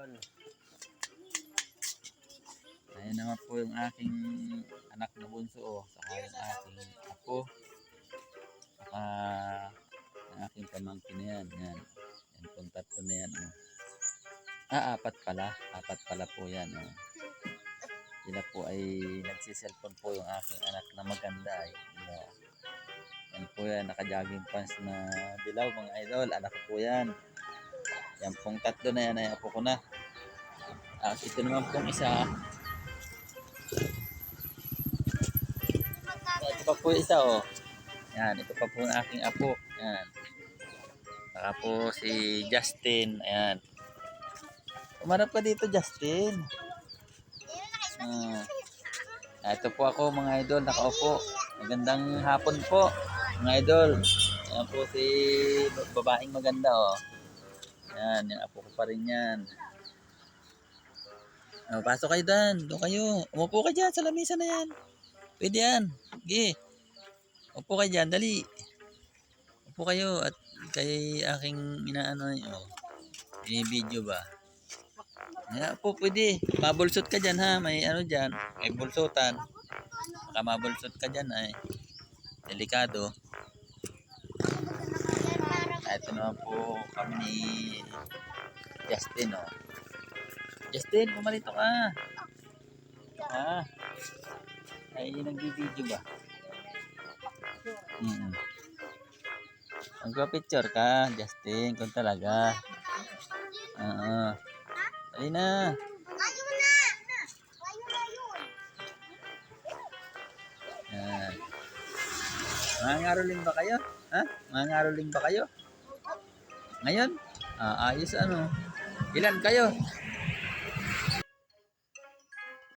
idol. Ayan naman po yung aking anak na bunso, oh. Saka yung aking apo. Saka yung aking pamangkin na yan. Yan. Yan pong tatlo na yan. Oh. Apat pala. Apat pala po yan. Oh. Sila po ay nagsiselfon po yung aking anak na maganda. Yan po yan. Naka-jogging pants na dilaw mga idol. Anak ko po yan. Yan pong tatlo na yan ay apo ko na. Ito naman pong isa. Ito pa po isa, oh. Yan, ito pa po ang aking apo. Yan. Saka po si Justin. Ayan. Umarap ka dito, Justin. Ito po ako, mga idol. Nakaupo. Magandang hapon po, mga idol. Ayan po si babaeng maganda, oh. Yan, yung apo ko pa rin yan. Oh, pasok kayo doon. Doon kayo. Umupo ka dyan sa lamesa na yan. Pwede yan. Sige. Upo kayo dyan. Dali. Upo kayo. At kay aking inaano nyo. Ini-video ba? Ayan, upo pwede. Mabulsot ka dyan ha. May ano dyan. May bulsutan. Baka mabulsot ka dyan ay. Delikado. Ito naman po kami ni Justin, oh. Justin, pumalito ka. Ay nagbi-video ba? Magpa-picture ka, Justin, kung talaga. Dali na. Yan. Mangangaroling ba kayo? Ha? Mangangaroling ba kayo? Ngayon? Ayos ano? Ilan kayo?